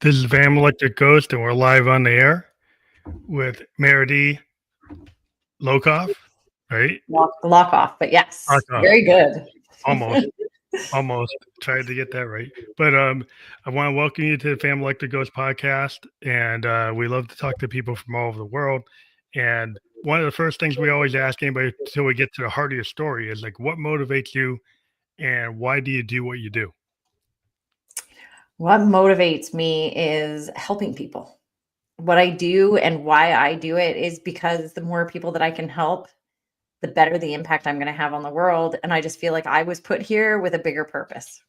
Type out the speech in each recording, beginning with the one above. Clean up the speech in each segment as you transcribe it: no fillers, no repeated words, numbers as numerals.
This is Van Electric Ghost, and we're live on the air with Meridee Hlokoff, right? Lock off, but yes, Hlokoff, very good. almost, almost tried to get that right. But I want to welcome you to the Fan Electric Ghost podcast, and we love to talk to people from all over the world. And one of the first things we always ask anybody until we get to the heart of your story is like, what motivates you, and why do you do what you do? What motivates me is helping people. What I do and why I do it is because the more people that I can help, the better the impact I'm going to have on the world. And I just feel like I was put here with a bigger purpose.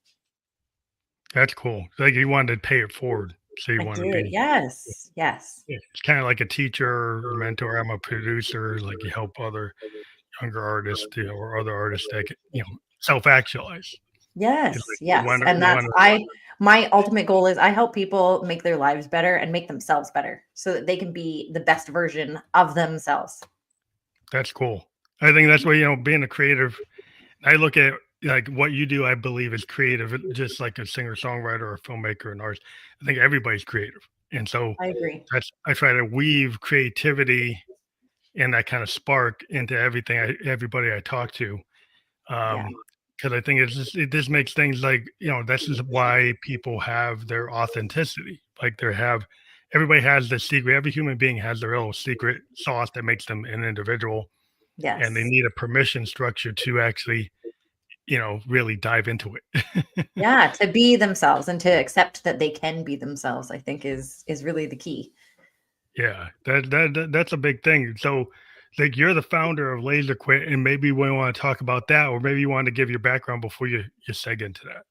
That's cool. Like you wanted to pay it forward, so you I want to did. be. Yes. Yes. Yeah, it's kinda like a teacher or mentor. I'm a producer, like, you help other younger artists, or other artists that self-actualize. It's Yes. like Yes. And you that's, wanna my ultimate goal is I help people make their lives better and make themselves better so that they can be the best version of themselves. that's cool. I think that's why, being a creative I look at, like, what you do, I believe is creative, just like a singer-songwriter or a filmmaker and artist. I think everybody's creative, and so I agree. I try to weave creativity and that kinda spark into everybody I talk to. Yeah. Because I think it just makes things like, this is why people have their authenticity. Like everybody has the secret. Every human being has their little secret sauce that makes them an individual, and they Yes. need a permission structure to actually, really dive into it. Yeah, to be themselves and to accept that they can be themselves, I think is really the key. Yeah, that's a big thing. So, like, you're the founder of LaserQuit, and maybe we want to talk about that, or maybe you want to give your background before you seg into that.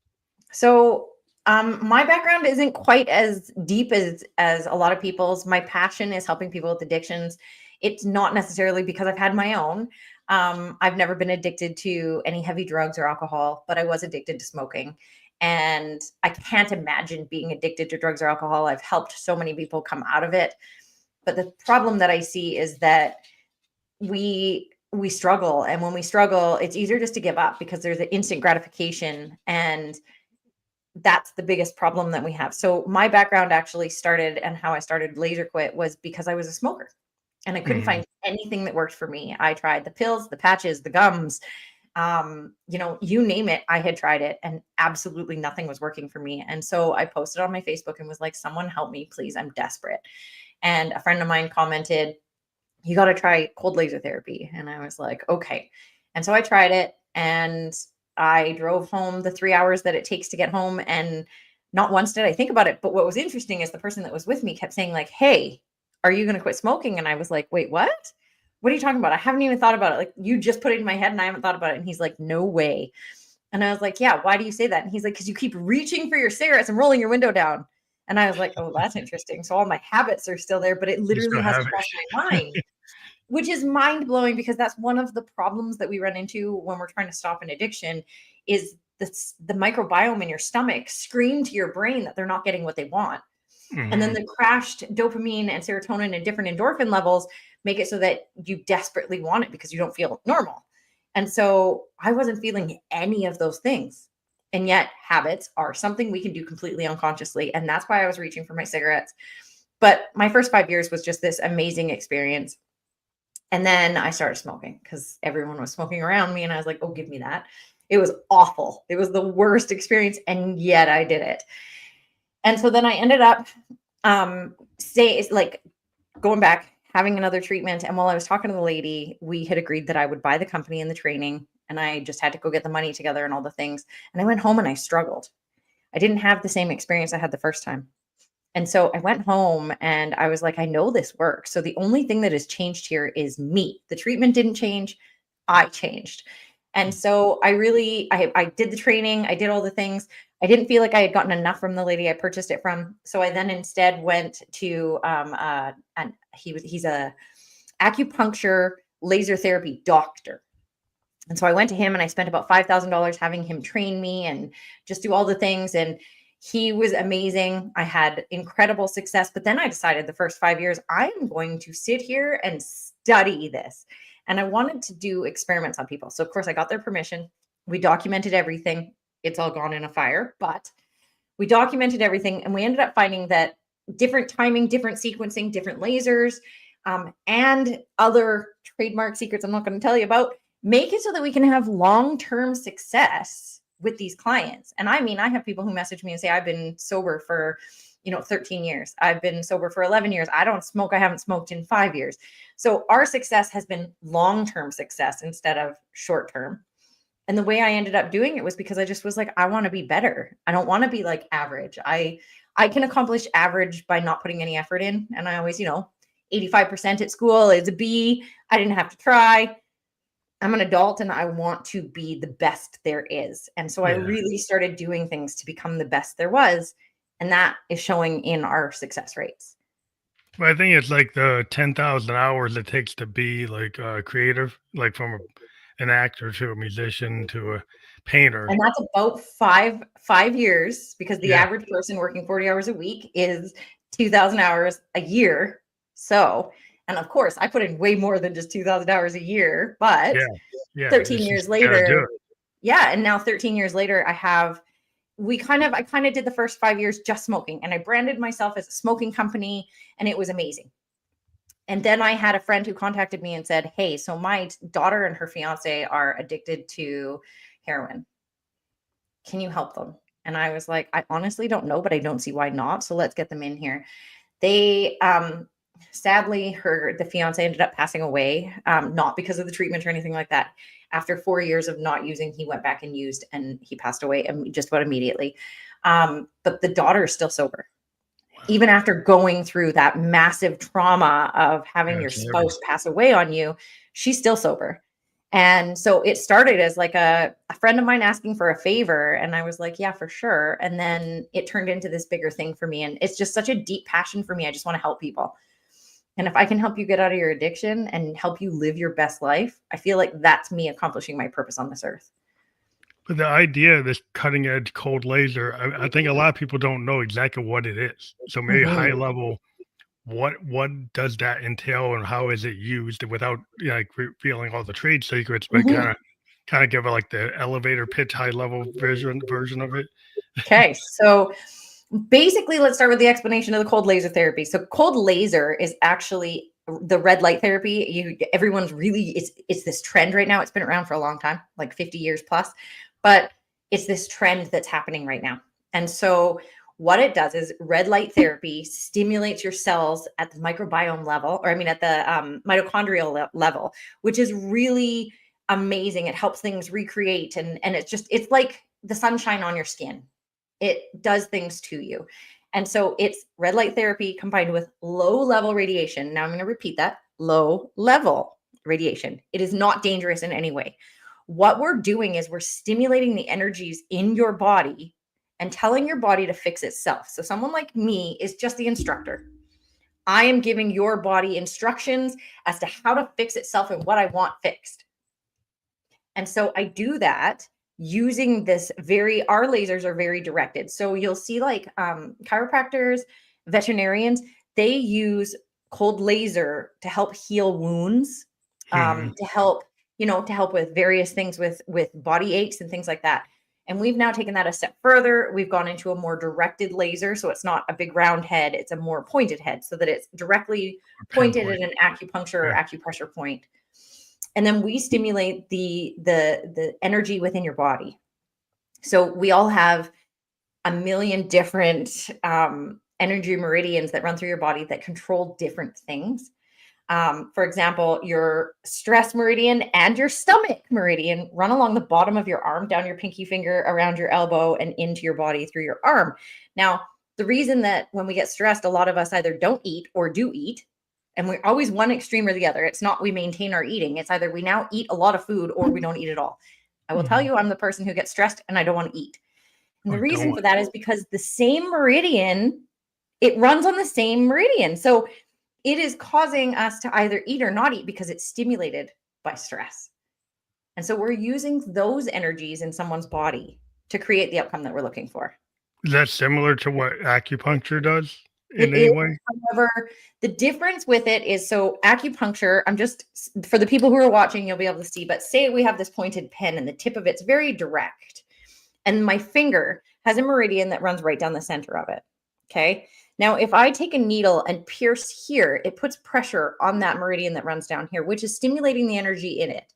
So, my background isn't quite as deep as a lot of people's. My passion is helping people with addictions. It's not necessarily because I've had my own. I've never been addicted to any heavy drugs or alcohol, but I was addicted to smoking. And I can't imagine being addicted to drugs or alcohol. I've helped so many people come out of it. But the problem that I see is that we struggle, and when we struggle it's easier just to give up because there's an instant gratification, and that's the biggest problem that we have. So my background actually started, and how I started LaserQuit was because I was a smoker and I couldn't Mhm. find anything that worked for me. I tried the pills, the patches, the gums, you name it, I had tried it, and absolutely nothing was working for me. And so I posted on my Facebook and was like, someone help me, please, I'm desperate. And a friend of mine commented, you got to try cold laser therapy. And I was like, okay. And so I tried it, and I drove home the 3 hours that it takes to get home. And not once did I think about it. But what was interesting is the person that was with me kept saying, like, hey, are you going to quit smoking? And I was like, wait, what? What are you talking about? I haven't even thought about it. Like, you just put it in my head and I haven't thought about it. And he's like, no way. And I was like, yeah, why do you say that? And he's like, because you keep reaching for your cigarettes and rolling your window down. And I was like, oh, that's interesting. So all my habits are still there, but it You literally still have hasn't crossed my mind, which is mind blowing because that's one of the problems that we run into when we're trying to stop an addiction is the microbiome in your stomach scream to your brain that they're not getting what they want. And then Mhm. the crashed dopamine and serotonin and different endorphin levels make it so that you desperately want it because you don't feel normal. And so I wasn't feeling any of those things. And yet habits are something we can do completely unconsciously. And that's why I was reaching for my cigarettes. But my first 5 years was just this amazing experience. And then I started smoking because everyone was smoking around me. And I was like, oh, give me that. It was awful. It was the worst experience. And yet I did it. And so then I ended up like going back, having another treatment. And while I was talking to the lady, we had agreed that I would buy the company and the training. And I just had to go get the money together and all the things. And I went home and I struggled. I didn't have the same experience I had the first time. And so I went home and I was like, I know this works. So the only thing that has changed here is me. The treatment didn't change. I changed. And so I did the training. I did all the things. I didn't feel like I had gotten enough from the lady I purchased it from. So I then instead went to, and he's a acupuncture laser therapy doctor. And so I went to him and I spent about $5,000 having him train me and just do all the things. And he was amazing. I had incredible success. But then I decided the first 5 years, I am going to sit here and study this. And I wanted to do experiments on people. So, of course, I got their permission. We documented everything. It's all gone in a fire. But We documented everything, and we ended up finding that different timing, different sequencing, different lasers, and other trademark secrets I'm not going to tell you about, make it so that we can have long-term success with these clients. And I mean, I have people who message me and say, I've been sober for 13 years. I've been sober for 11 years. I don't smoke. I haven't smoked in 5 years. So our success has been long-term success instead of short-term. And the way I ended up doing it was because I just was like, I want to be better. I don't want to be like average. I can accomplish average by not putting any effort in. And I always, 85% at school is a B. I didn't have to try. I'm an adult and I want to be the best there is. And so I really started doing things to become the best there was. And that is showing in our success rates. Well, I think it's like the 10,000 hours it takes to be like creative, like from an actor to a musician to a painter. And that's about five years, because the average person working 40 hours a week is 2,000 hours a year. So, and of course, I put in way more than just 2,000 hours a year, but 13 years later, and now 13 years later, I kind of did the first 5 years just smoking, and I branded myself as a smoking company, and it was amazing. And then I had a friend who contacted me and said, hey, so my daughter and her fiance are addicted to heroin. Can you help them? And I was like, I honestly don't know, but I don't see why not. So let's get them in here. They, sadly, the fiance ended up passing away, not because of the treatment or anything like that. After 4 years of not using, he went back and used, and he passed away just about immediately. But the daughter is still sober. Even after going through that massive trauma of having your spouse pass away on you, she's still sober. And so it started as like a friend of mine asking for a favor. And I was like, yeah, for sure. And then it turned into this bigger thing for me. And it's just such a deep passion for me. I just want to help people. And if I can help you get out of your addiction and help you live your best life, I feel like that's me accomplishing my purpose on this earth. But the idea of this cutting edge cold laser, I think a lot of people don't know exactly what it is. So maybe high level, what does that entail and how is it used without revealing all the trade secrets, but kind of give it like the elevator pitch high level version of it. Okay, so basically, let's start with the explanation of the cold laser therapy. So cold laser is actually the red light therapy. Everyone's really, it's this trend right now. It's been around for a long time, like 50 years plus, but it's this trend that's happening right now. And so what it does is red light therapy stimulates your cells at the microbiome level, at the mitochondrial level, which is really amazing. It helps things recreate. And it's like the sunshine on your skin. It does things to you. And so it's red light therapy combined with low level radiation. Now I'm going to repeat that: low level radiation. It is not dangerous in any way. What we're doing is we're stimulating the energies in your body and telling your body to fix itself. So someone like me is just the instructor. I am giving your body instructions as to how to fix itself and what I want fixed. And so I do that using our lasers are very directed. So you'll see like chiropractors, veterinarians, they use cold laser to help heal wounds, to help with various things with body aches and things like that. And we've now taken that a step further. We've gone into a more directed laser. So it's not a big round head, it's a more pointed head so that it's directly pointed at an acupuncture or acupressure point. And then we stimulate the energy within your body. So we all have a million different energy meridians that run through your body that control different things. For example, your stress meridian and your stomach meridian run along the bottom of your arm, down your pinky finger, around your elbow, and into your body through your arm. Now, the reason that when we get stressed, a lot of us either don't eat or do eat, and we're always one extreme or the other. It's not we maintain our eating. It's either we now eat a lot of food or we don't eat at all. I will tell you, I'm the person who gets stressed and I don't want to eat. And the reason for that is because the same meridian, it runs on the same meridian. So it is causing us to either eat or not eat because it's stimulated by stress. And so we're using those energies in someone's body to create the outcome that we're looking for. Is that similar to what acupuncture does in any way? However, the difference with it is, so acupuncture, for the people who are watching, you'll be able to see, but say we have this pointed pen and the tip of it's very direct. And my finger has a meridian that runs right down the center of it. Okay. Now, if I take a needle and pierce here, it puts pressure on that meridian that runs down here, which is stimulating the energy in it.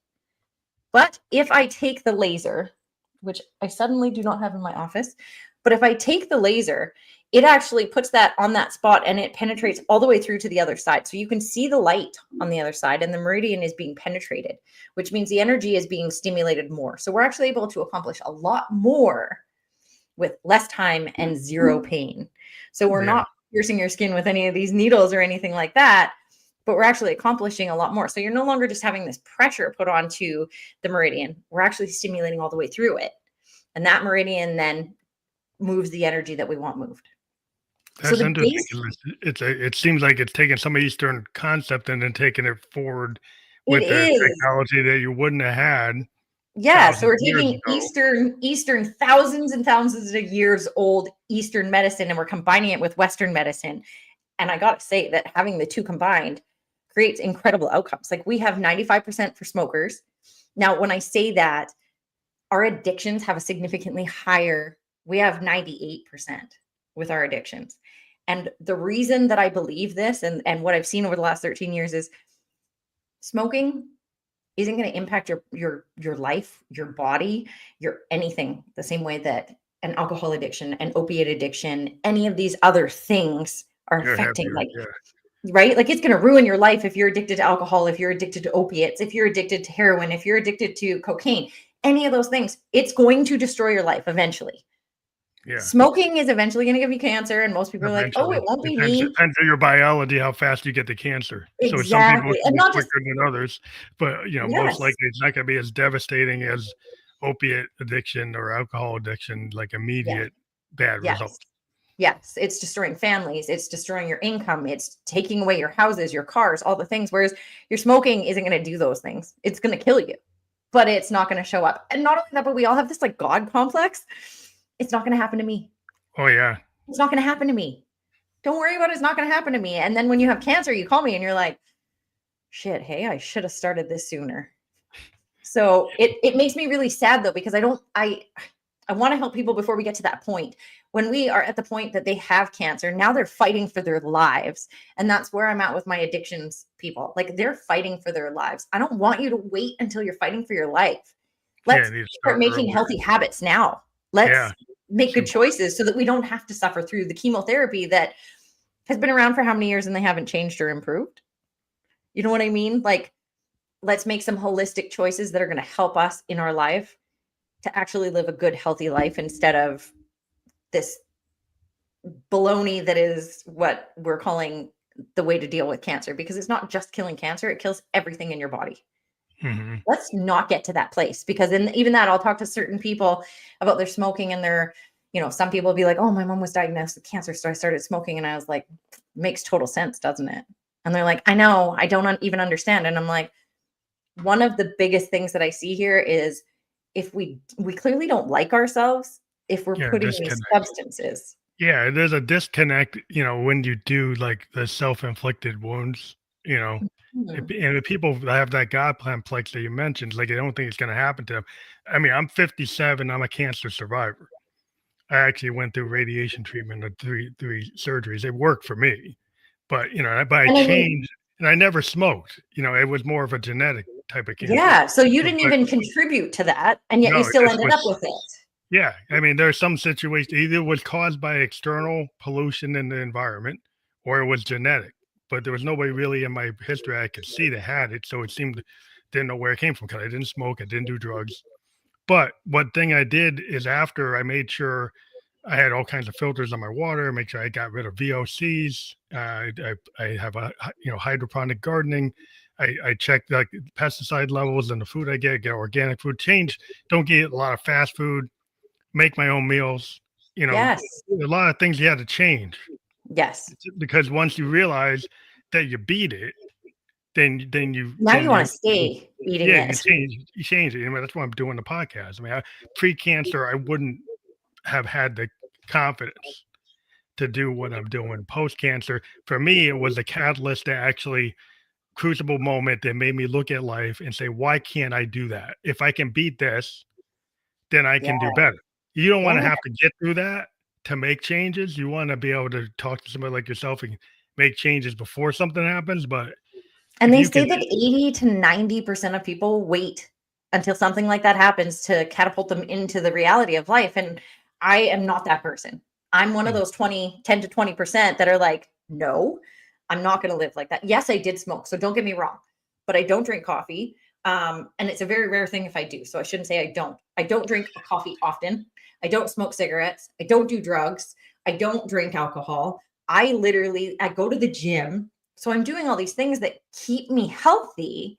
But if I take the laser, which I suddenly do not have in my office, but if I take the laser, it actually puts that on that spot and it penetrates all the way through to the other side. So you can see the light on the other side and the meridian is being penetrated, which means the energy is being stimulated more. So we're actually able to accomplish a lot more with less time and zero pain. So we're not piercing your skin with any of these needles or anything like that, but we're actually accomplishing a lot more. So you're no longer just having this pressure put onto the meridian. We're actually stimulating all the way through it. And that meridian then moves the energy that we want moved. That's interesting. It seems like it's taking some Eastern concept and then taking it forward with the technology that you wouldn't have had. Yeah, so we're taking Eastern thousands and thousands of years old Eastern medicine and we're combining it with Western medicine. And I got to say that having the two combined creates incredible outcomes. Like we have 95% for smokers. Now, when I say that, our addictions have a significantly higher, we have 98% with our addictions. And the reason that I believe this and what I've seen over the last 13 years is smoking isn't going to impact your life, your body, your anything the same way that an alcohol addiction, an opiate addiction, any of these other things are affecting right? Like it's going to ruin your life if you're addicted to alcohol, if you're addicted to opiates, if you're addicted to heroin, if you're addicted to cocaine, any of those things, it's going to destroy your life eventually. Yeah. Smoking is eventually going to give you cancer, and most people are like, "Oh, it won't be me." Depends on your biology, how fast you get the cancer. Exactly. So some people it's not quicker than others, but most likely it's not going to be as devastating as opiate addiction or alcohol addiction, like immediate bad results. Yes, it's destroying families. It's destroying your income. It's taking away your houses, your cars, all the things. Whereas your smoking isn't going to do those things. It's going to kill you, but it's not going to show up. And not only that, but we all have this like God complex. It's not going to happen to me. Oh, yeah. It's not going to happen to me. Don't worry about it. It's not going to happen to me. And then when you have cancer, you call me and you're like, shit, hey, I should have started this sooner. So it makes me really sad though, because I want to help people before we get to that point. When we are at the point that they have cancer, now they're fighting for their lives. And that's where I'm at with my addictions people. Like they're fighting for their lives. I don't want you to wait until you're fighting for your life. Let's start making healthy habits now. Let's make good choices so that we don't have to suffer through the chemotherapy that has been around for how many years and they haven't changed or improved. You know what I mean? Like, let's make some holistic choices that are going to help us in our life to actually live a good, healthy life instead of this baloney that is what we're calling the way to deal with cancer, because it's not just killing cancer. It kills everything in your body. Mm-hmm. Let's not get to that place, because even that, I'll talk to certain people about their smoking and their, some people will be like, oh, my mom was diagnosed with cancer, so I started smoking. And I was like, makes total sense, doesn't it? And they're like, I know, I don't even understand. And I'm like, one of the biggest things that I see here is if we clearly don't like ourselves if we're putting these substances. Yeah, there's a disconnect, when you do like the self-inflicted wounds, and the people that have that God complex that you mentioned, like, I don't think it's going to happen to them. I mean, I'm 57. I'm a cancer survivor. I actually went through radiation treatment and three surgeries. It worked for me, but I changed, and I never smoked. It was more of a genetic type of cancer. Yeah, so you didn't even contribute to that, and yet you still ended up with it. Yeah, I mean, there's some situations either it was caused by external pollution in the environment, or it was genetic. But there was nobody really in my history I could see that had it, so it seemed didn't know where it came from because I didn't smoke, I didn't do drugs. But one thing I did is after I made sure I had all kinds of filters on my water, make sure I got rid of VOCs. I have a hydroponic gardening. I check like pesticide levels in the food I get organic food. Don't get a lot of fast food. Make my own meals. Yes. A lot of things you had to change. Yes. Because once you realize that you beat it, then you want to stay beating it. You change it. That's why I'm doing the podcast. I mean, pre-cancer, I wouldn't have had the confidence to do what I'm doing. Post-cancer, for me, it was a catalyst to actually crucible moment that made me look at life and say, why can't I do that? If I can beat this, then I can do better. You don't want to Yeah. have to get through that to make changes. You want to be able to talk to somebody like yourself and make changes before something happens. But And if they you can, say that 80 to 90% of people wait until something like that happens to catapult them into the reality of life. And I am not that person. I'm one of those 10 to 20% that are like, no, I'm not going to live like that. Yes, I did smoke. So don't get me wrong, but I don't drink coffee. And it's a very rare thing if I do. So I shouldn't say I don't. I don't drink coffee often. I don't smoke cigarettes. I don't do drugs. I don't drink alcohol. I go to the gym. So I'm doing all these things that keep me healthy,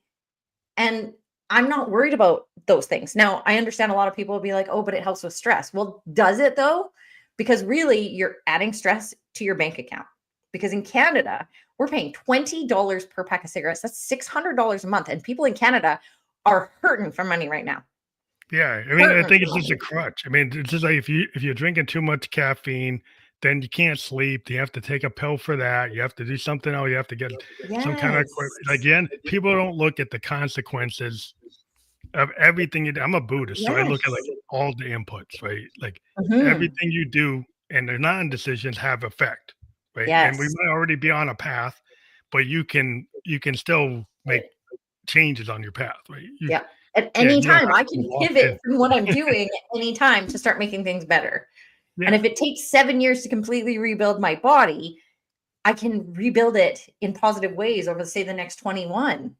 and I'm not worried about those things. Now, I understand a lot of people will be like, "Oh, but it helps with stress." Well, does it though? Because really you're adding stress to your bank account. Because in Canada, we're paying $20 per pack of cigarettes. That's $600 a month, and people in Canada are hurting for money right now. yeah, I mean, I Hurting think for it's just a money. crutch. I mean, it's just like if you're drinking too much caffeine, then you can't sleep. You have to take a pill for that. You have to do something else. You have to get some kind of equipment. Like, Yes. again, people don't look at the consequences of everything you do. I'm a Buddhist, so I look at like Yes. all the inputs, right? Like Mhm. everything you do and the non-decisions have effect, right? And we Yes. might already be on a path, but you can still make changes on your path, right? Yeah. At Yeah, any you don't time, have I to be can locked pivot in. from what I'm doing at any time to start making things better. And Yeah, if it takes 7 years to completely rebuild my body, I can rebuild it in positive ways over, say, the next 21,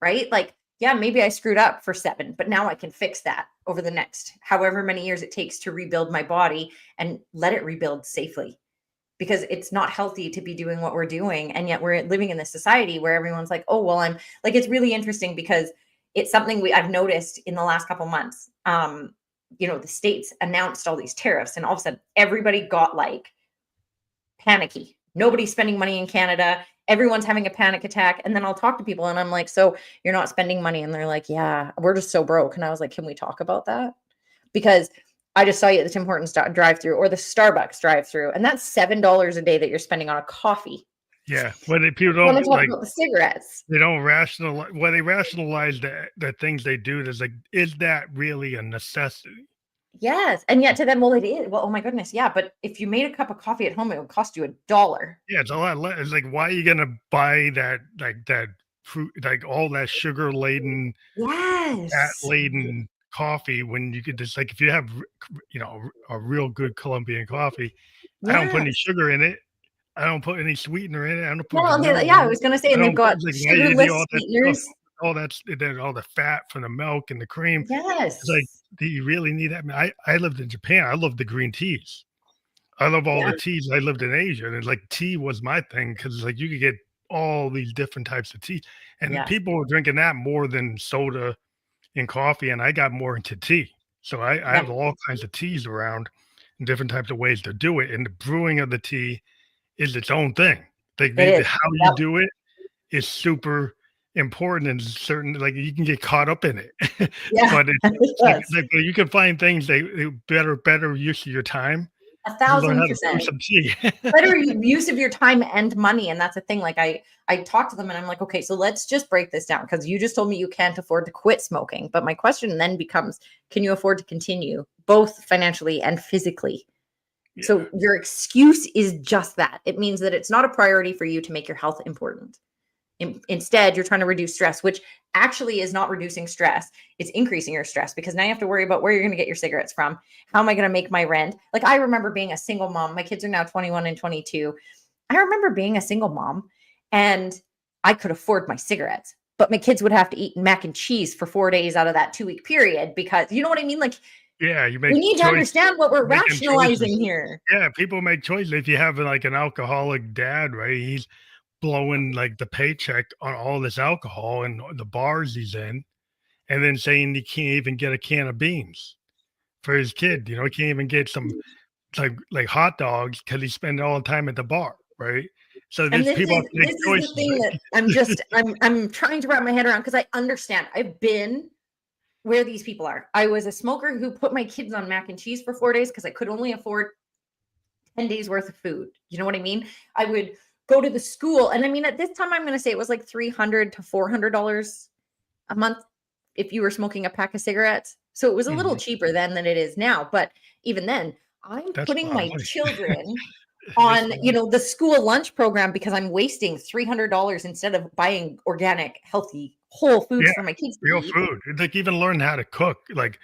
right? Like, yeah, maybe I screwed up for 7, but now I can fix that over the next however many years it takes to rebuild my body and let it rebuild safely. Because it's not healthy to be doing what we're doing. And yet we're living in this society where everyone's like, oh, well, I'm like, it's really interesting because it's something I've noticed in the last couple months. The states announced all these tariffs, and all of a sudden everybody got like panicky. Nobody's spending money in Canada. Everyone's having a panic attack. And then I'll talk to people and I'm like, so you're not spending money? And they're like, yeah, we're just so broke. And I was like, can we talk about that? Because I just saw you at the Tim Hortons drive through or the Starbucks drive through, and that's $7 a day that you're spending on a coffee. yeah. But if people I want to don't talk like, about the cigarettes. they don't rationalize. Well, they rationalize the things they do. There's like, is that really a necessity? Yes. And yet to them, well, it is. Well, oh my goodness. Yeah. But if you made a cup of coffee at home, it would cost you $1. Yeah, it's a lot less. It's like, why are you gonna buy that that fruit, like all that sugar laden, fat Yes. laden coffee when you could just like if you have a real good Colombian coffee, I don't put any Yes. sugar in it. I don't put any sweetener in it. I don't put Well, vanilla yeah, I in it. was going to say, I and they've don't got it's like why you do sugarless all that stuff, sweeteners. all the fat from the milk and the cream. It's like, Yes. do you really need that? I mean, I lived in Japan. I love the green teas. I love all Yeah. the teas. I lived in Asia, and like tea was my thing because like you could get all these different types of tea, and Yes. people were drinking that more than soda and coffee, and I got more into tea. So I Yeah. have all kinds of teas around and different types of ways to do it, and the brewing of the tea is its own thing. Like It is. how you Yep. do it is super important and certain like you can get caught up in it. Yeah. But it's Yes. like you can find things that better use of your time. A You learn thousand how to brew percent. some tea. Better use of your time and money, and that's a thing. Like I talk to them and I'm like, okay, so let's just break this down, because you just told me you can't afford to quit smoking, but my question then becomes, can you afford to continue both financially and physically? Yeah, So your excuse is just that. It means that it's not a priority for you to make your health important. Instead, you're trying to reduce stress, which actually is not reducing stress. It's increasing your stress, because now you have to worry about where you're going to get your cigarettes from. How am I going to make my rent? Like, I remember being a single mom. My kids are now 21 and 22. I remember being a single mom, and I could afford my cigarettes, but my kids would have to eat mac and cheese for 4 days out of that 2 week period, because you know what I mean? Like, yeah, you we make need to choice understand what we're making rationalizing choices. here. Yeah, people make choices. If you have, like, an alcoholic dad, right, he's blowing, like, the paycheck on all this alcohol and the bars he's in, and then saying he can't even get a can of beans for his kid, he can't even get some, like, hot dogs because he's spending all the time at the bar, right? So And these people have to make this is the choices, thing that right? I'm trying to wrap my head around, because I understand. I've been where these people are. I was a smoker who put my kids on mac and cheese for 4 days because I could only afford 10 days worth of food. You know what I mean? I would go to the school, and I mean, at this time I'm going to say it was like $300 to $400 a month if you were smoking a pack of cigarettes. So it was a little Mhm. cheaper then than it is now. But even then, I'm That's a putting lot of my money. children That's on, a lot. the school lunch program because I'm wasting $300 instead of buying organic, healthy, whole Yeah, foods for my kids to real eat. food. It's like even learn how to cook, like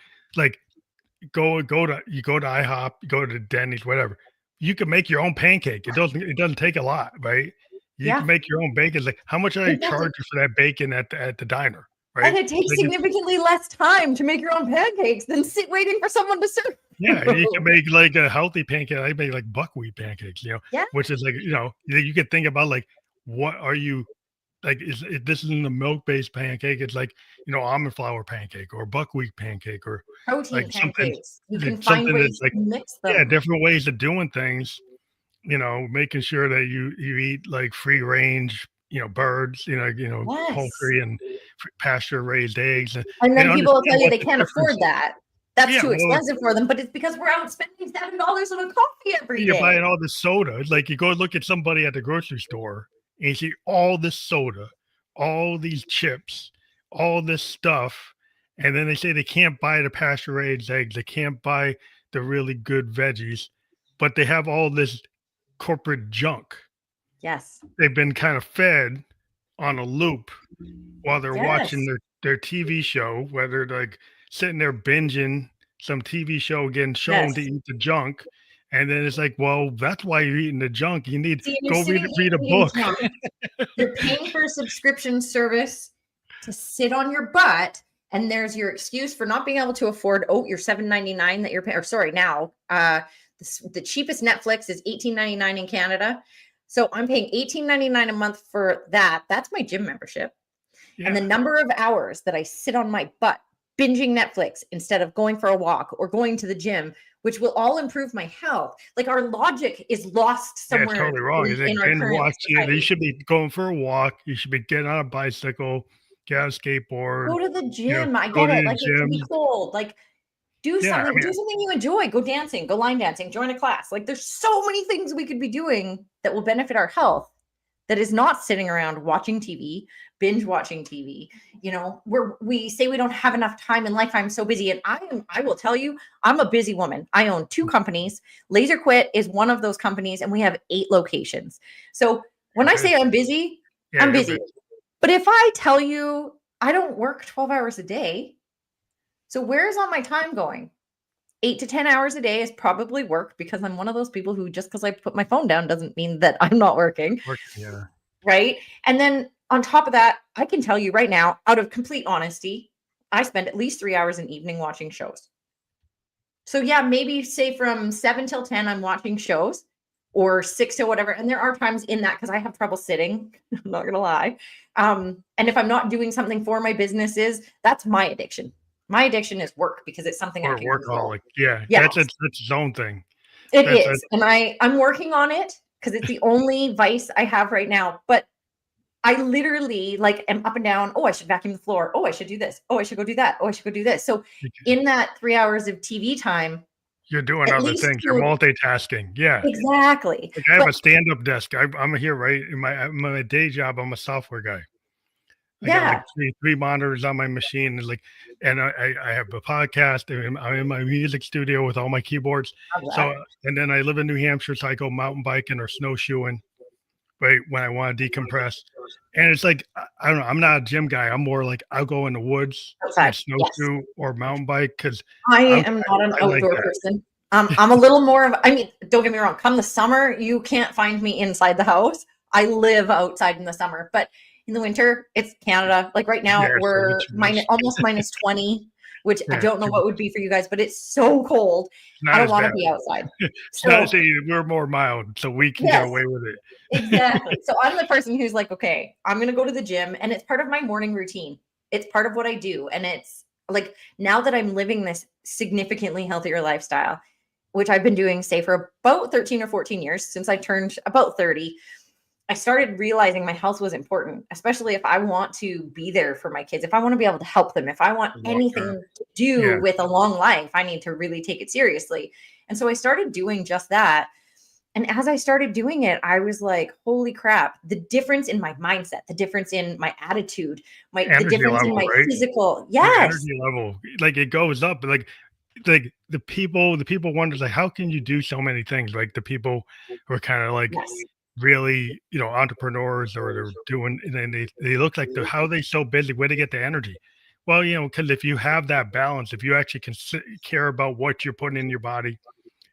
go to IHOP, go to Denny's, whatever. You can make your own pancake. It doesn't take a lot, right? You can Yeah, make your own bacon. It's like, how much are they it does. charge you for that bacon at the diner, And right? it takes Like it's significantly less time to make your own pancakes than sit waiting for someone to serve yeah, you can you. make like a healthy pancake. I make like buckwheat pancakes, Yeah. which is like, you could think about like what are you like if this isn't a milk-based pancake, it's like, almond flour pancake or buckwheat pancake or like Protein something pancakes. You can like find something that's ways like to mix yeah, them. different ways of doing things, making sure that you eat like free range, birds, Yes. poultry and pasture raised eggs And and then people will tell understand you what they the can't afford difference. that. That's Yeah, too well, expensive for them, but it's because we're out spending $7 on a coffee every you're buying day. all this soda. It's like you go look at somebody at the grocery store and you see all this soda, all these chips, all this stuff, and then they say they can't buy the pasture raised eggs, they can't buy the really good veggies, but they have all this corporate junk. Yes. They've been kind of fed on a loop while they're watching Yes. their TV show, whether they're like sitting there binging some TV show getting shown to Yes. eat the junk. And then it's like, well, that's why you're eating the junk. You need See, and you're go sitting read here a eating book. junk. You're paying for a subscription service to sit on your butt, and there's your excuse for not being able to afford your $7.99 that you're paying. Or sorry, now the cheapest Netflix is $18.99 in Canada. So I'm paying $18.99 a month for that. That's my gym membership. And the Yeah. number of hours that I sit on my butt binging Netflix instead of going for a walk or going to the gym, which will all improve my health. Like our logic is lost Yeah, it's somewhere totally wrong. It's like in our binge current watch. You society. should be going for a walk. You should be getting on a bicycle, get on a skateboard, Go to the gym. I go get to it. the Like it can be gym. cold. Like Yeah. I mean, do something you enjoy. Go dancing, go line dancing, join a class. Like there's so many things we could be doing that will benefit our health that is not sitting around watching TV, binge watching TV. We say we don't have enough time in life. I'm so busy. And I will tell you, I'm a busy woman. I own two companies. LaserQuit is one of those companies, and we have 8 locations. So when I say busy. I'm busy, Yeah, I'm you're busy. busy. But if I tell you I don't work 12 hours a day, so where's all my time going? 8 to 10 hours a day is probably work because I'm one of those people who just because I put my phone down doesn't mean that I'm not working, Yeah. right? And then on top of that, I can tell you right now, out of complete honesty, I spend at least 3 hours an evening watching shows. So yeah, maybe say from 7 till 10, I'm watching shows or 6 to whatever. And there are times in that because I have trouble sitting, I'm not gonna lie. And if I'm not doing something for my businesses, that's my addiction. My addiction is work because it's something I Or can control. workaholic. Yeah, Yes, that's its own thing. it That's is. And I'm working on it because it's the only vice I have right now. But I literally like am up and down. Oh, I should vacuum the floor. Oh, I should do this. Oh, I should go do that. Oh, I should go do this. So in that 3 hours of TV time, you're doing at other least things. You're multitasking. Yeah. exactly. Like I have But a stand-up desk. I'm here, right? In my day job, I'm a software guy. I got like yeah, three monitors on my machine, and I have a podcast. And I'm in my music studio with all my keyboards. love So that. and then I live in New Hampshire, so I go mountain biking or snowshoeing, right, when I want to decompress. And it's like I don't know. I'm not a gym guy. I'm more like I'll go in the woods and Outside. Yes. snowshoe or mountain bike because I I'm am not an I like outdoor that. person. I'm a little more of, I mean, don't get me wrong. Come the summer, you can't find me inside the house. I live outside in the summer, but in the winter, it's Canada. Like right Yeah, now, it's a little we're too much. almost minus 20, which I Yeah, don't know too what much. would be for you guys, but it's so cold. It's I not don't as want bad. to be outside. It's not as So, we're more mild, so we can get yes, away with it. exactly. So I'm the person who's like, okay, I'm going to go to the gym and it's part of my morning routine. It's part of what I do. And it's like now that I'm living this significantly healthier lifestyle, which I've been doing, say, for about 13 or 14 years since I turned about 30, I started realizing my health was important, especially if I want to be there for my kids, if I want to be able to help them, if I want Long term. anything to do Yeah. with a long life, I need to really take it seriously. And so I started doing just that. And as I started doing it, I was like, holy crap, the difference in my mindset, the difference in my attitude, the Energy difference in level, my right? physical. Your Yes. energy level, like, it goes up, like, the people wonder, like, "How can you do so many things?" Like, the people who are kinda, like, Yes. really, entrepreneurs, or they're doing, and then they look like they're, how are they so busy? Where they get the energy? Well, because if you have that balance, if you actually care about what you're putting in your body,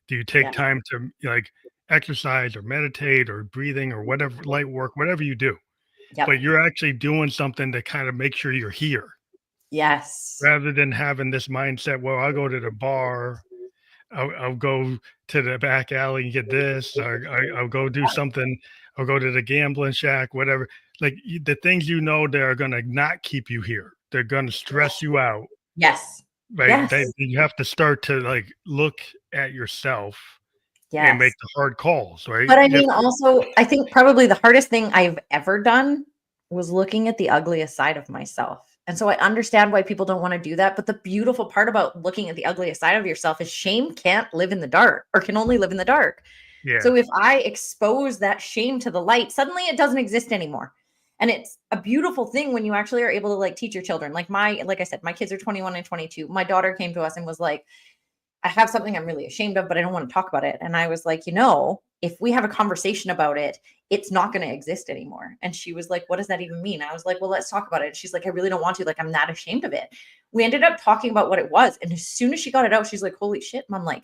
do you take Yes. time to, like, exercise or meditate or breathing or whatever, light work, whatever you do, but Yep. you're actually doing something to kind of make sure you're here, Yes. rather than having this mindset, "Well, I'll go to the bar, I'll go to the back alley and get this, or I'll go do something, I'll go to the gambling shack," whatever. Like, the things that are going to not keep you here, they're going to stress you out, Yes. right? Yes. You have to start to, like, look at yourself and make Yes. the hard calls, right? But I You have mean, also, I think probably the hardest thing I've ever done was looking at the ugliest side of myself. And so I understand why people don't want to do that. But the beautiful part about looking at the ugliest side of yourself is shame can't live in the dark, or can only live in the dark. yeah, So if I expose that shame to the light, suddenly it doesn't exist anymore. And it's a beautiful thing when you actually are able to like teach your children. Like I said, my kids are 21 and 22. My daughter came to us and was like, I have something I'm really ashamed of, but I don't want to talk about it. And I was like, if we have a conversation about it, it's not going to exist anymore. And she was like, what does that even mean? I was like, well, let's talk about it. She's like, I really don't want to. Like, I'm not ashamed of it. We ended up talking about what it was. And as soon as she got it out, she's like, holy shit. And I'm like,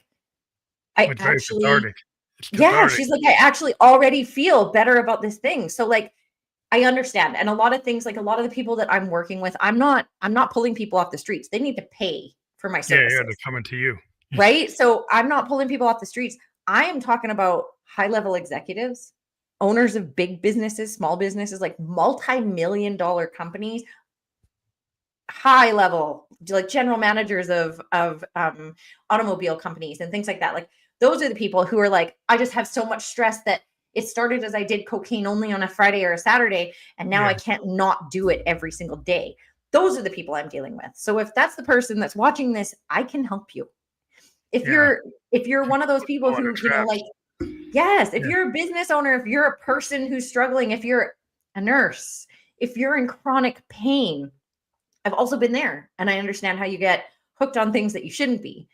I it's very actually, cathartic. It's yeah, cathartic. she's like, I actually already feel better about this thing. So like, I understand. And a lot of things, like a lot of the people that I'm working with, I'm not pulling people off the streets. They need to pay for my Yeah, yeah, they're services. coming to you. Right? So I'm not pulling people off the streets. I am talking about high level executives, owners of big businesses, small businesses, like multi-million dollar companies, high level, like general managers of automobile companies and things like that. Like those are the people who are like, I just have so much stress that it started as I did cocaine only on a Friday or a Saturday, and now I Yeah, can't not do it every single day. Those are the people I'm dealing with. So if that's the person that's watching this, I can help you. if yeah. you're if you're one of those people Fall under who, like, traps. yes, if Yeah, you're a business owner, if you're a person who's struggling, if you're a nurse, if you're in chronic pain, I've also been there and I understand how you get hooked on things that you shouldn't be.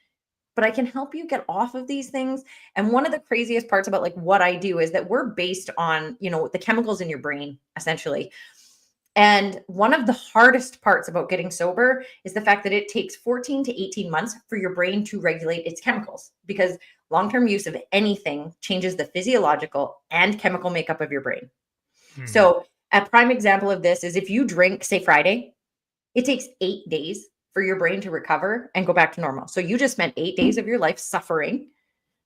But I can help you get off of these things. And one of the craziest parts about like what I do is that we're based on, the chemicals in your brain essentially. And one of the hardest parts about getting sober is the fact that it takes 14 to 18 months for your brain to regulate its chemicals, because long-term use of anything changes the physiological and chemical makeup of your brain. mhm. So, a prime example of this is if you drink, say Friday, it takes 8 days for your brain to recover and go back to normal. So, you just spent 8 days of your life suffering,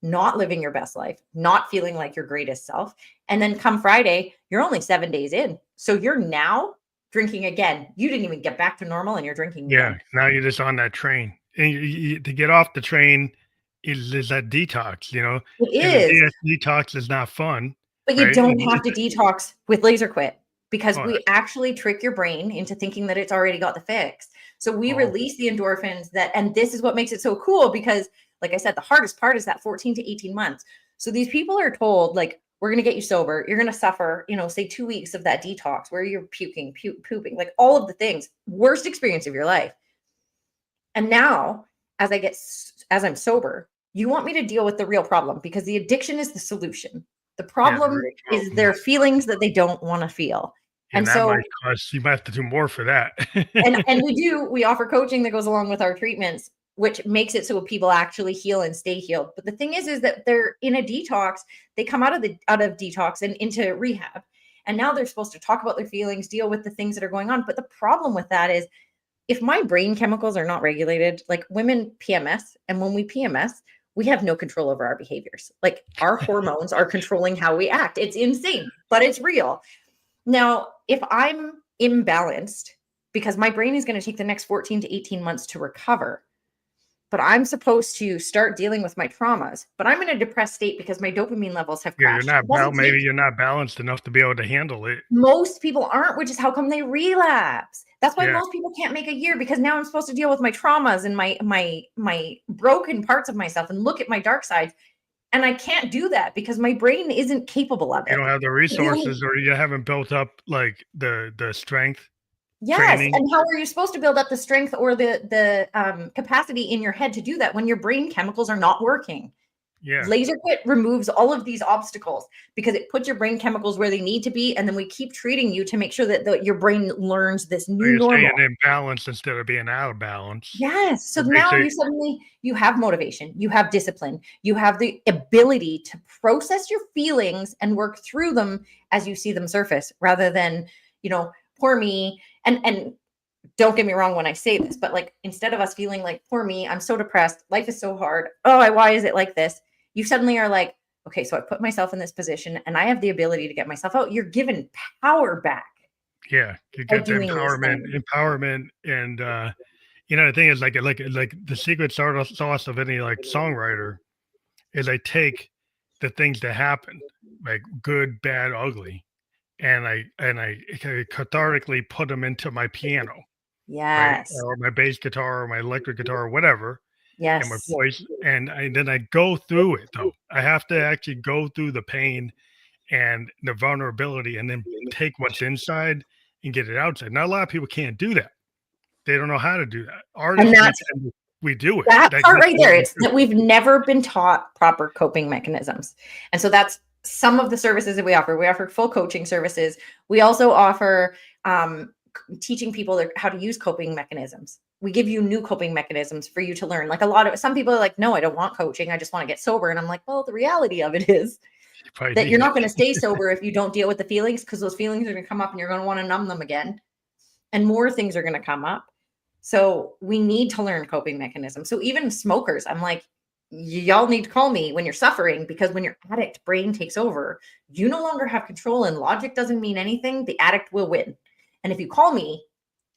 not living your best life, not feeling like your greatest self. And then come Friday, you're only 7 days in. So you're now drinking again. You didn't even get back to normal and you're drinking Yeah, again. now you're just on that train, and to get off the train is that detox, It and the is, detox is not fun, but you right? don't have to detox with LaserQuit because Oh, we actually trick your brain into thinking that it's already got the fix. So we oh, release the endorphins and this is what makes it so cool because, like I said, the hardest part is that 14 to 18 months. So these people are told, like, we're going to get you sober. You're going to suffer, say 2 weeks of that detox where you're puking, pooping, like all of the things, worst experience of your life. And now, as I'm sober, you want me to deal with the real problem because the addiction is the solution. The yeah, the problem root is problem their is, feelings that they don't want to feel. and And that might so, cost you might have to do more for that. and we offer coaching that goes along with our treatments, which makes it so people actually heal and stay healed. But the thing is that they're in a detox. They come out of detox and into rehab. And now they're supposed to talk about their feelings, deal with the things that are going on. But the problem with that is if my brain chemicals are not regulated, like women PMS, and when we PMS, we have no control over our behaviors. Like our hormones are controlling how we act. It's insane, but it's real. Now, if I'm imbalanced, because my brain is going to take the next 14 to 18 months to recover, but I'm supposed to start dealing with my traumas, but I'm in a depressed state because my dopamine levels have Yeah, crashed. It doesn't maybe take you're not balanced enough to be able to handle it. Most people aren't, which is how come they relapse. That's why Yeah, most people can't make a year because now I'm supposed to deal with my traumas and my broken parts of myself and look at my dark sides. And I can't do that because my brain isn't capable of You it. don't have the resources, or you haven't built up like the strength Yes, training. and how are you supposed to build up the strength or the capacity in your head to do that when your brain chemicals are not working? Yeah. LaserQuit removes all of these obstacles because it puts your brain chemicals where they need to be, and then we keep treating you to make sure that your brain learns this So new you're staying normal. in balance instead of being out of balance. Yes. So It makes now it you have motivation, you have discipline, you have the ability to process your feelings and work through them as you see them surface, rather than, poor me. And don't get me wrong when I say this, but like instead of us feeling like, poor me, I'm so depressed, life is so hard. Oh, why is it like this? You suddenly are like, okay, so I put myself in this position and I have the ability to get myself out. You're given power back yeah, you by get the doing these things. empowerment, and the thing is like the secret sauce of any like songwriter is I take the things that happen, like good, bad, ugly, and I cathartically put them into my piano, right? Yes. Or my bass guitar or my electric guitar or whatever, and my Yes. voice, and then I go through it though. I have to actually go through the pain and the vulnerability, and then take what's inside and get it outside. Not a lot of people can't do that. They don't know how to do that. And Artists, that's we do it. that Like part that's right what there. we It's do. that we've never been taught proper coping mechanisms. And so that's some of the services that we offer. We offer full coaching services. We also offer teaching people how to use coping mechanisms. We give you new coping mechanisms for you to learn. Like some people are like, no, I don't want coaching. I just want to get sober. And I'm like, well, the reality of it is You probably that you're need not it. going to stay sober if you don't deal with the feelings, because those feelings are going to come up and you're going to want to numb them again. And more things are going to come up. So we need to learn coping mechanisms. So even smokers, I'm like, y'all need to call me when you're suffering, because when your addict brain takes over, you no longer have control and logic doesn't mean anything. The addict will win. And if you call me,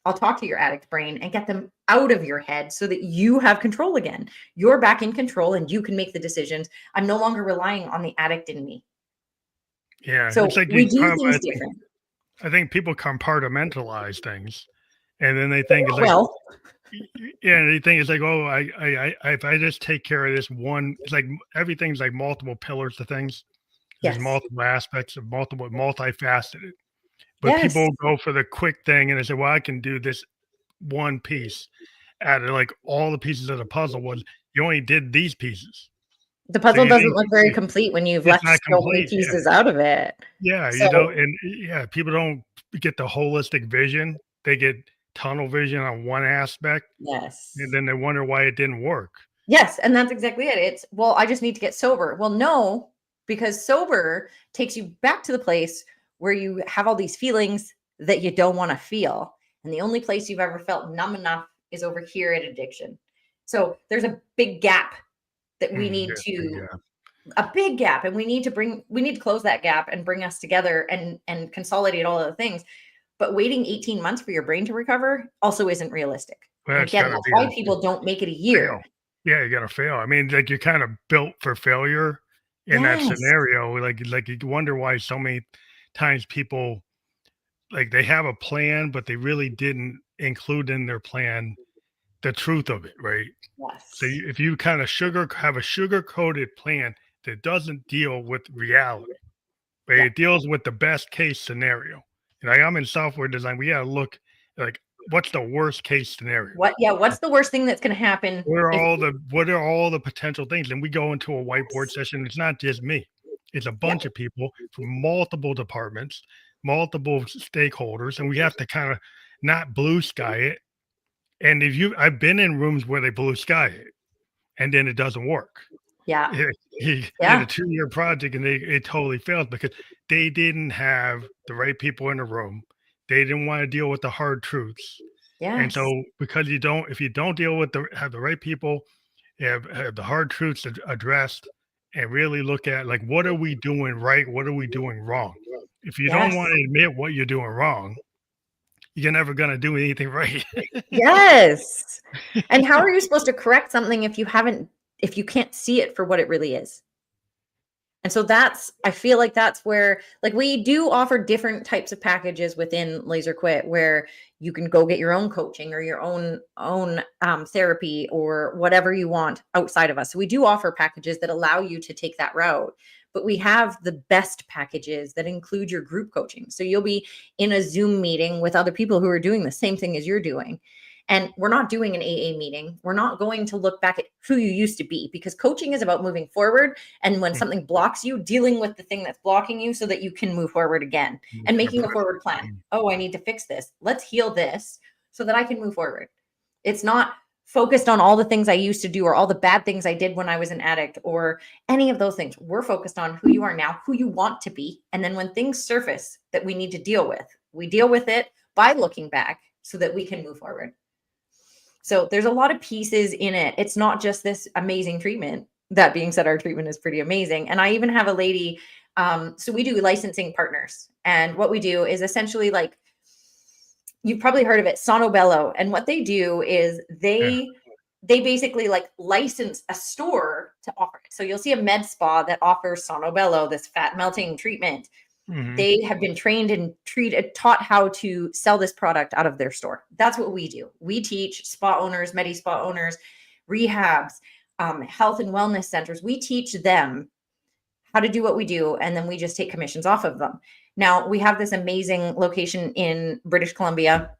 I'll talk to your addict brain and get them out of your head so that you have control again. You're back in control and you can make the decisions. I'm no longer relying on the addict in me. Yeah, it's So like we do things different. I think people compartmentalize things, and then they think it's like, Well, yeah, they think it's like, oh, if I just take care of this one, it's like everything's like multiple pillars to things. There's yes. multiple aspects of multifaceted. But Yes. people go for the quick thing and they say, well, I can do this one piece out of like all the pieces of the puzzle. Was you only did these pieces. The So puzzle doesn't look very complete when you've it's left not so many complete. Yeah. pieces out of it. Yeah. So, And yeah, people don't get the holistic vision. They get tunnel vision on one aspect, and yes. then they wonder why it didn't work. Yes, and that's exactly it. It's, well, I just need to get sober. Well, no, because sober takes you back to the place where you have all these feelings that you don't want to feel. And the only place you've ever felt numb enough is over here at addiction. So there's a big gap that we need to Yeah. a big gap, and we need to close that gap and bring us together and consolidate all of the things. But waiting 18 months for your brain to recover also isn't realistic. Well, And that's again, gotta that's be why people don't make it a fail. year. Yeah, you gotta fail. I mean, like you're kind of built for failure in that Yes. scenario. Like you wonder why so many times people like they have a plan, but they really didn't include in their plan the truth of it, right? So Yes. if you kind of have a sugar coated plan that doesn't deal with reality, right? Yeah. It deals with the best case scenario. Like I'm in software design, we gotta look like what's the worst case scenario. What's the worst thing that's going to happen if What are all the potential things? And we go into a whiteboard session. It's not just me. It's a yeah. bunch of people from multiple departments, multiple stakeholders, and we have to kind of not blue sky it. And I've been in rooms where they blue sky it, and then it doesn't work. Yeah. He did a Yeah. 2-year project, and it totally failed because they didn't have the right people in the room. They didn't want to deal with the hard truths. And Yes. so, because if you don't deal with have the right people, have the hard truths addressed, and really look at like what are we doing right, what are we doing wrong. If you don't Yes. want to admit what you're doing wrong, you're never going to do anything right. Yes. And how are you supposed to correct something if you can't see it for what it really is? And so I feel like that's where, like, we do offer different types of packages within LaserQuit where you can go get your own coaching or your own therapy or whatever you want outside of us. So we do offer packages that allow you to take that route, but we have the best packages that include your group coaching. So you'll be in a Zoom meeting with other people who are doing the same thing as you're doing. And we're not doing an AA meeting. We're not going to look back at who you used to be, because coaching is about moving forward. And when something blocks you, dealing with the thing that's blocking you so that you can move forward again and making a forward plan. Oh, I need to fix this. Let's heal this so that I can move forward. It's not focused on all the things I used to do or all the bad things I did when I was an addict or any of those things. We're focused on who you are now, who you want to be. And then when things surface that we need to deal with, we deal with it by looking back so that we can move forward. So there's a lot of pieces in it. It's not just this amazing treatment. That being said, our treatment is pretty amazing. And I even have a lady, so we do licensing partners. And what we do is essentially, like, you've probably heard of it, Sono Bello. And what they do is they basically like license a store to offer it. So you'll see a med spa that offers Sono Bello, this fat melting treatment. They have been trained and taught how to sell this product out of their store. That's what we do. We teach spa owners, Medi spa owners, rehabs, health and wellness centers. We teach them how to do what we do, and then we just take commissions off of them. Now, we have this amazing location in British Columbia,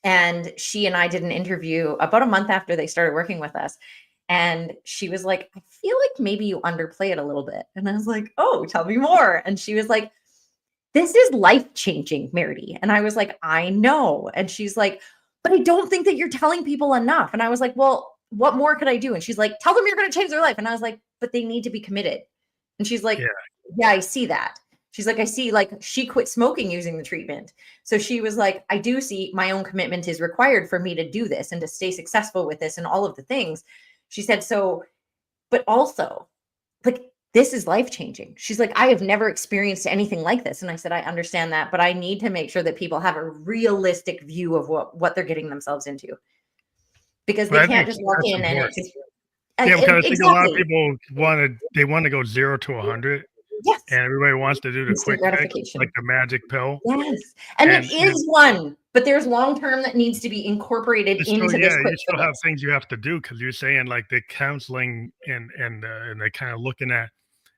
and she and I did an interview about a month after they started working with us. And she was like, I feel like maybe you underplay it a little bit. And I was like, oh, tell me more. And she was like, this is life-changing, Meridee. And I was like, I know. And she's like, but I don't think that you're telling people enough. And I was like, well, what more could I do? And she's like, tell them you're going to change their life. And I was like, but they need to be committed. And she's like, yeah, I see that. She's like, I see, like, she quit smoking using the treatment. So she was like, I do see my own commitment is required for me to do this and to stay successful with this and all of the things. She said, so, but also, like, this is life-changing. She's like, I have never experienced anything like this. And I said, I understand that, but I need to make sure that people have a realistic view of what they're getting themselves into. Because they can't just walk in and it's because I think a lot of people want to go 0 to 100. Yes. And everybody wants to do the quick fix, like the magic pill. Yes. And it is one, but there's long-term that needs to be incorporated into this quick you still have things you have to do, because you're saying, like, the counseling and they kind of looking at,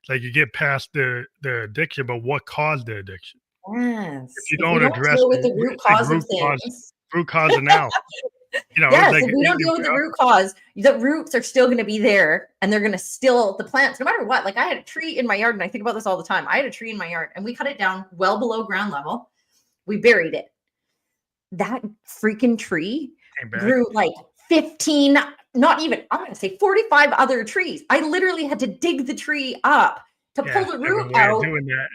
like, you get past the addiction, but what caused the addiction? Yes. If you don't address with the root cause of things. Root cause analysis. Yes, like, if we don't deal with the root cause, the roots are still going to be there, and they're going to still, the plants, no matter what. Like, I had a tree in my yard, and I think about this all the time. I had a tree in my yard, and we cut it down well below ground level. We buried it. That freaking tree grew like 15, not even, I'm going to say 45 other trees. I literally had to dig the tree up to pull the root out doing that.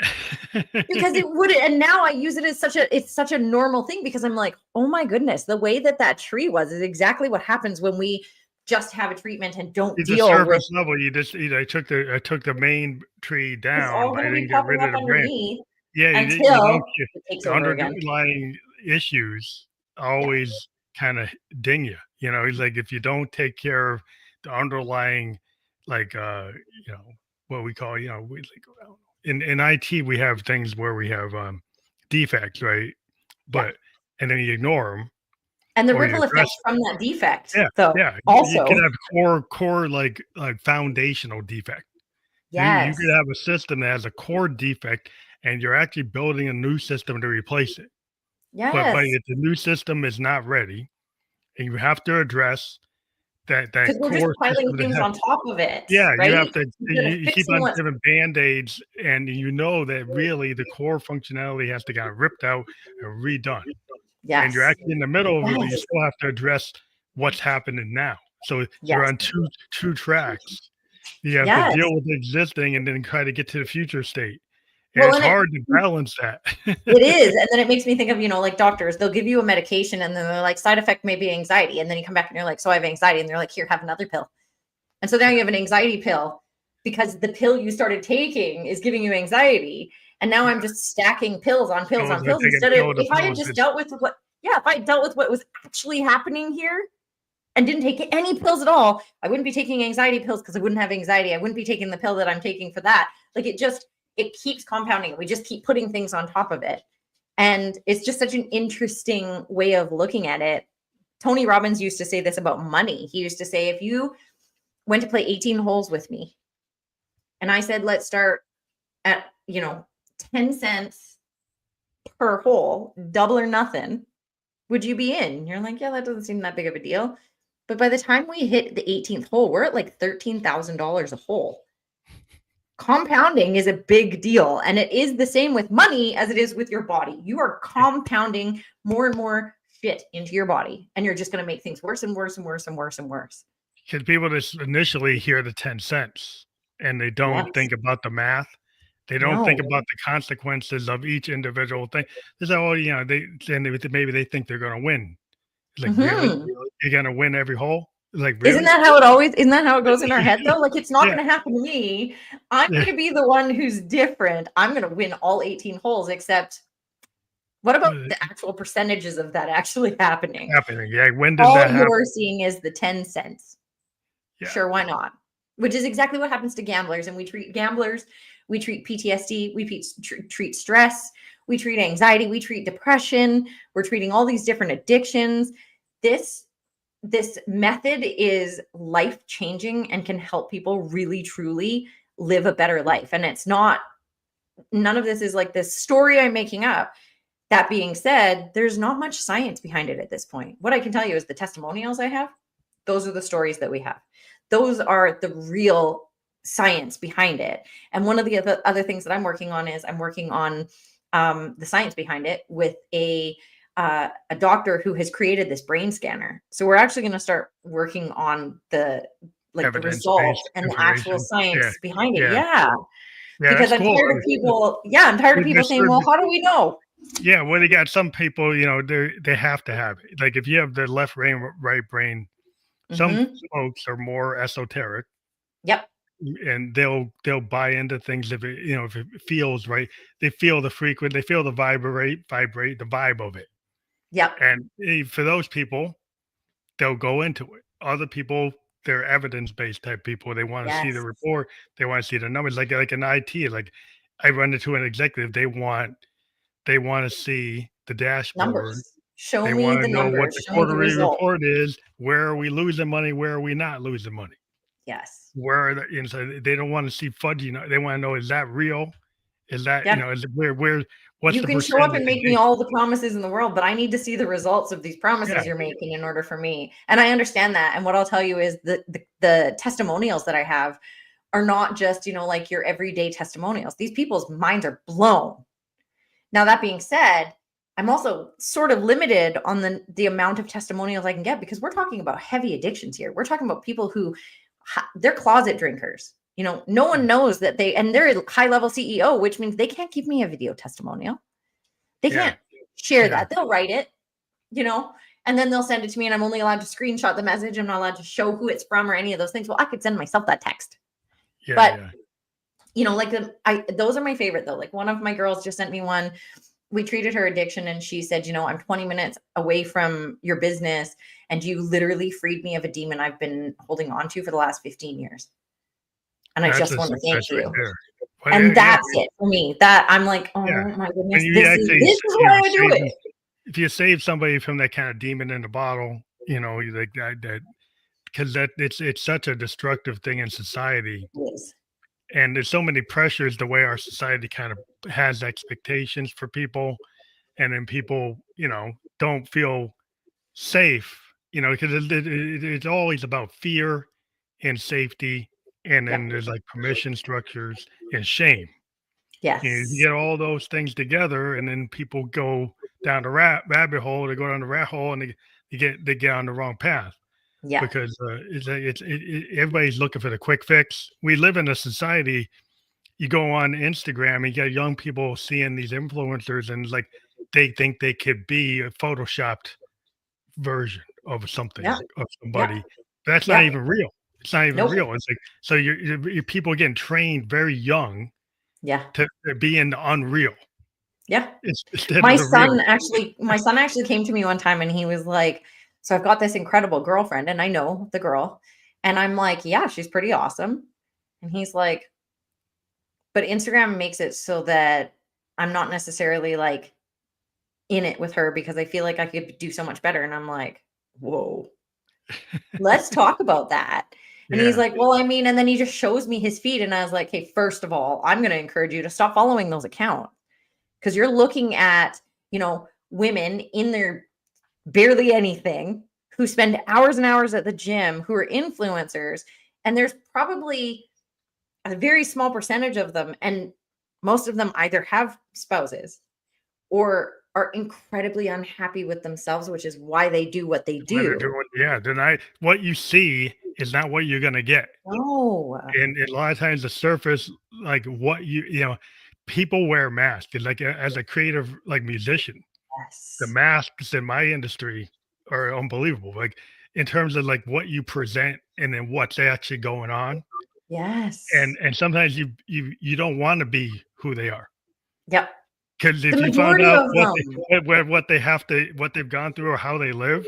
because it wouldn't. And now I use it as it's such a normal thing, because I'm like, oh my goodness, the way that tree was is exactly what happens when we just have a treatment and don't deal the surface with level. I took the main tree down. I didn't get rid of the branch. Until it takes the over again. Underlying issues always kind of ding you. It's like, if you don't take care of the underlying, like, what we call, in IT, we have things where we have defects, right? But and then you ignore them, and the ripple effects from that defect. Also, you can have core like foundational defect. Yes, you could have a system that has a core defect, and you're actually building a new system to replace it. Yes, but if the new system is not ready, and you have to address that we're just piling things on top of it. Yeah, right? You have to. You keep on giving band-aids, and that really the core functionality has to get ripped out and redone. Yes, and you're actually in the middle of it, but you still have to address what's happening now. So you're on two tracks. You have to deal with the existing and then try to get to the future state. And it's hard to balance that. It is. And then it makes me think of, like doctors, they'll give you a medication and then they're like, side effect may be anxiety. And then you come back and you're like, so I have anxiety. And they're like, here, have another pill. And so now you have an anxiety pill because the pill you started taking is giving you anxiety. And now I'm just stacking pills on pills on pills instead of, if I had just dealt with if I dealt with what was actually happening here and didn't take any pills at all, I wouldn't be taking anxiety pills because I wouldn't have anxiety. I wouldn't be taking the pill that I'm taking for that. Like it keeps compounding. We just keep putting things on top of it. And it's just such an interesting way of looking at it. Tony Robbins used to say this about money. He used to say, if you went to play 18 holes with me and I said, let's start at, 10 cents per hole, double or nothing, would you be in? You're like, yeah, that doesn't seem that big of a deal. But by the time we hit the 18th hole, we're at like $13,000 a hole. Compounding is a big deal. And it is the same with money as it is with your body. You are compounding more and more shit into your body. And you're just going to make things worse and worse and worse and worse and worse. Because people just initially hear the 10 cents and they don't think about the math. They don't think about the consequences of each individual thing. They say, oh, maybe they think they're going to win. Like, really? You're going to win every hole? Like, really? Isn't that how it goes in our head though? Like, it's not going to happen to me. I'm going to be the one who's different. I'm going to win all 18 holes, except what about the actual percentages of that actually happening? Yeah. When does that happen? All you're seeing is the 10 cents. Yeah. Sure, why not? Which is exactly what happens to gamblers. And we treat gamblers, we treat PTSD, we treat stress, we treat anxiety, we treat depression. We're treating all these different addictions. This method is life-changing and can help people really, truly live a better life. And none of this is like this story I'm making up. That being said, there's not much science behind it at this point. What I can tell you is the testimonials I have, those are the stories that we have. Those are the real science behind it. And one of the other things that I'm working on is I'm working on the science behind it with a doctor who has created this brain scanner. So we're actually going to start working on the results and the actual science behind it. Yeah. Because I'm tired of people. Yeah, I'm tired of people saying, "Well, how do we know?" Yeah, well, you got some people, they have to have it. Like if you have the left brain, right brain, some folks are more esoteric. Yep. And they'll buy into things if it feels right. They feel the frequency, they feel the vibrate the vibe of it. Yep. And for those people, they'll go into it. Other people, they're evidence-based type people. They want to see the report. They want to see the numbers. Like in IT, like I run into an executive. They want to see the dashboard. Numbers. Show they me want the to know numbers. what the quarterly report is. Where are we losing money? Where are we not losing money? Yes. Where they don't want to see fudgy. They want to know, is that real? Is that is it where what's you the can show up and make me all the promises in the world, but I need to see the results of these promises you're making in order for me. And I understand that. And what I'll tell you is the testimonials that I have are not just, like your everyday testimonials. These people's minds are blown. Now, that being said, I'm also sort of limited on the amount of testimonials I can get because we're talking about heavy addictions here. We're talking about people who they're closet drinkers. No one knows that they're a high-level CEO, which means they can't give me a video testimonial. They can't share that. They'll write it, and then they'll send it to me and I'm only allowed to screenshot the message. I'm not allowed to show who it's from or any of those things. Well, I could send myself that text. Those are my favorite though. Like one of my girls just sent me one. We treated her addiction and she said, I'm 20 minutes away from your business and you literally freed me of a demon I've been holding on to for the last 15 years. And I just want to thank you. And that's it for me. That I'm like, oh my goodness, this is why I do it. If you save somebody from that kind of demon in the bottle, like that, because it's such a destructive thing in society. It is. And there's so many pressures the way our society kind of has expectations for people. And then people, don't feel safe, because it's always about fear and safety. And then there's like permission structures and shame. Yes. You get all those things together and then people go down the rabbit hole, they go down the rat hole and they get on the wrong path. Yeah. Because everybody's looking for the quick fix. We live in a society, you go on Instagram, you got young people seeing these influencers and like they think they could be a photoshopped version of something, of somebody. That's not even real. It's not even real. It's like, so your people getting trained very young to be in the unreal. Yeah. My son actually came to me one time and he was like, so I've got this incredible girlfriend and I know the girl. And I'm like, yeah, she's pretty awesome. And he's like, But Instagram makes it so that I'm not necessarily like in it with her because I feel like I could do so much better. And I'm like, whoa, let's talk about that. And he's Yeah. like, well, I mean, and then he just shows me his feed. And I was like, hey, first of all, I'm going to encourage you to stop following those accounts because you're looking at, women in their barely anything who spend hours and hours at the gym, who are influencers. And there's probably a very small percentage of them. And most of them either have spouses or are incredibly unhappy with themselves, which is why they do what they When they're do. doing, yeah, then what you see is not what you're gonna get. No. And a lot of times the surface, like what people wear masks. And like as a creative like musician, the Yes. masks in my industry are unbelievable. Like in terms of like what you present and then what's actually going on. Yes. And sometimes you don't want to be who they are. Yep. Because The if you found majority out of them. what they have to what they've gone through or how they live,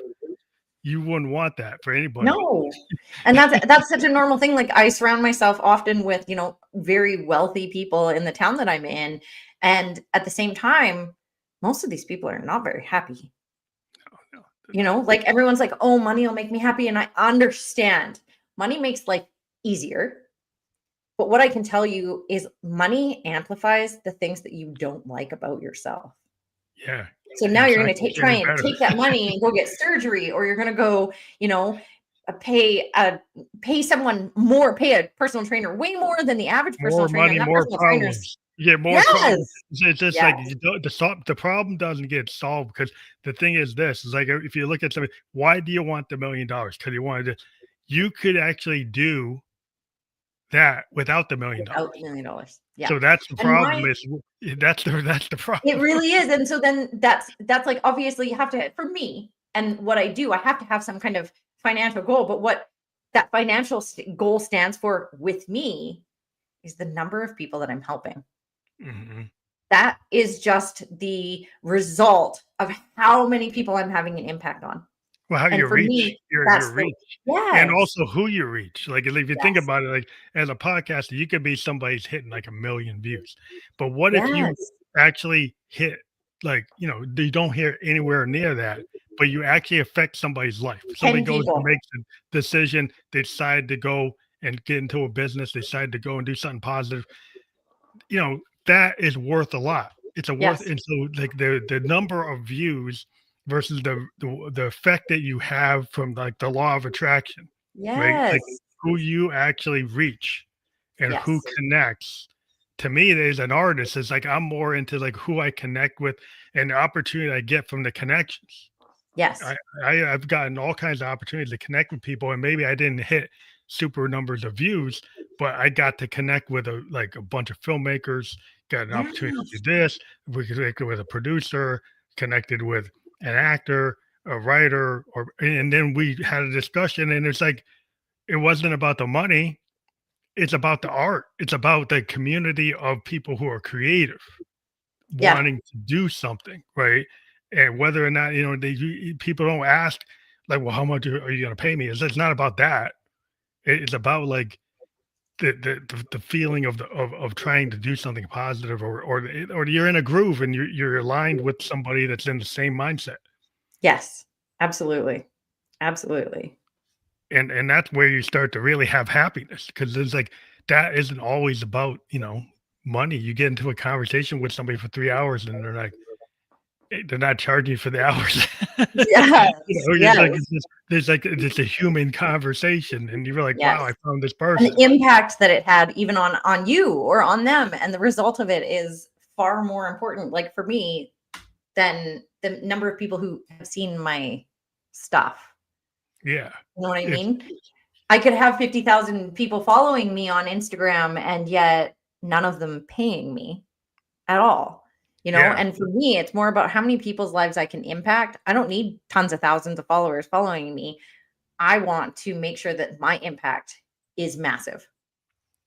you wouldn't want that for anybody. No. And that's such a normal thing. Like I surround myself often with, very wealthy people in the town that I'm in. And at the same time, most of these people are not very happy. No, Like everyone's like, oh, money will make me happy. And I understand money makes life easier. But what I can tell you is money amplifies the things that you don't like about yourself. yeah, So now and you're it's going not to try getting and better. take that money and go get surgery, or you're going to go, pay someone more, pay a personal trainer way more than the average personal More trainer. And money, that more personal trainer's problems. Yeah, more yes, problems. It's just yes, like you don't the problem doesn't get solved because the thing is this, is like, if you look at something, why do you want the $1,000,000? Because you wanted to you could actually do that without the $1,000,000. without $1,000,000. Yeah. So that's the And problem is that's the it problem. really is. And so then that's like obviously you have to for me and what I do, I have to have some kind of financial goal. But what that financial goal stands for with me is the number of people that I'm helping. Mhm. That is just the result of how many people I'm having an impact on. Well, how And you for reach me, your that's the reach, and yes, also who you reach. Like, if you think yes, about it, like, as a podcaster, you could be somebody's hitting, like, 1,000,000 views, but what if you yes. actually hit, like, you don't hear anywhere near that, but you actually affect somebody's life. Somebody 10 goes and people. makes a decision, they decide to go and get into a business, they decide to go and do something positive, that is worth a lot. It's a worth Yes. and so, like, the number of views versus the effect that you have from, like, the law of attraction, right? Like, Yes. who you actually reach and who Yes. connects. To me, as an artist, it's like I'm more into, like, who I connect with and the opportunity I get from the connections. Yes. I I've gotten all kinds of opportunities to connect with people, and maybe I didn't hit super numbers of views, but I got to connect with a bunch of filmmakers, got an opportunity to Yes. do this. We connected with a producer, connected with an actor, a writer, and then we had a discussion, and it's like it wasn't about the money, it's about the art. It's about the community of people who are creative Yeah. wanting to do something, right? And whether or not, people don't ask, like, well, how much are you going to pay me? It's not about that. It's about like the feeling of trying to do something positive, or you're in a groove and you're aligned with somebody that's in the same mindset. Yes. Absolutely. Absolutely. And that's where you start to really have happiness because it's like that isn't always about, money. You get into a conversation with somebody for 3 hours and they're like, they're not charging you for the hours. Yes. It's Yes. like it's like it's a human conversation, and you're like, Yes. "Wow, I found this And the person." impact that it had even on you or on them, and the result of it is far more important, like, for me, than the number of people who have seen my stuff. Yeah. You know what I It's mean? I could have 50,000 people following me on Instagram and yet none of them paying me at all, yeah. and for me, it's more about how many people's lives I can impact. I don't need tons of thousands of followers following me. I want to make sure that my impact is massive.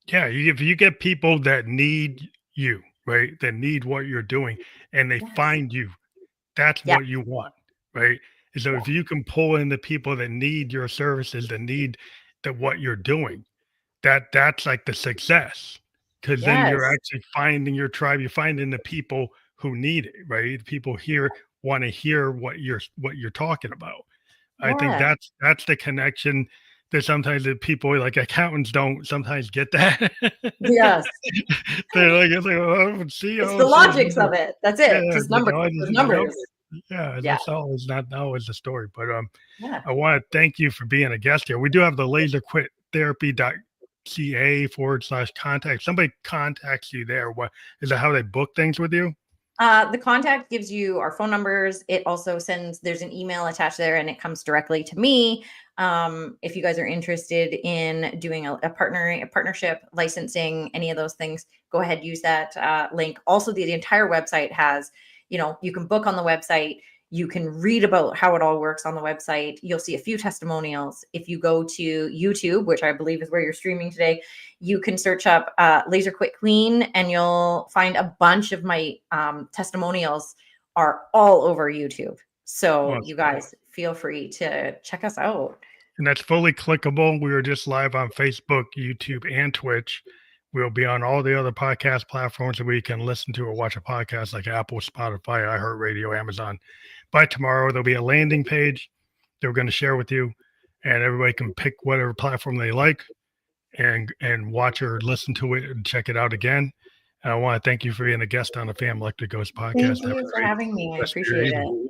Yeah, if you get people that need you, right? That need what you're doing, and they Yes. find you, that's Yeah. what you want, right? And so if Yeah. you can pull in the people that need your services, that need what you're doing, that's like the success. because then you're Yes. actually finding your tribe. You're finding the people who need it, right? People here want to hear what you're talking about. I think Yeah. that's the connection that sometimes the people like accountants don't sometimes get that. Yes. They're like, it's like, oh, It's the see, logics of it. That's yeah, it. Just but numbers. no, I just Those see the numbers. numbers. Yeah, Yeah. that's always not always the story. But Yeah. I want to thank you for being a guest here. We do have the laserquit.ca/contact. Somebody contacts you there. What is that? How they book things with you? The contact gives you our phone numbers. It also there's an email attached there and it comes directly to me. If you guys are interested in doing a partnership, licensing, any of those things, go ahead, use that link. Also, the entire website has, you can book on the website. You can read about how it all works on the website. You'll see a few testimonials. If you go to YouTube, which I believe is where you're streaming today, you can search up LaserQuit Clean and you'll find a bunch of my testimonials are all over YouTube. So you Awesome. guys feel free to check us out. And that's fully clickable. We are just live on Facebook, YouTube, and Twitch. We'll be on all the other podcast platforms that we can listen to or watch a podcast like Apple, Spotify, iHeartRadio, Amazon. By tomorrow, there'll be a landing page that we're going to share with you, and everybody can pick whatever platform they like and watch or listen to it and check it out again. And I want to thank you for being a guest on the Family Electric Ghost Thank podcast. Have you a for great having me. I rest of your appreciate evening. it.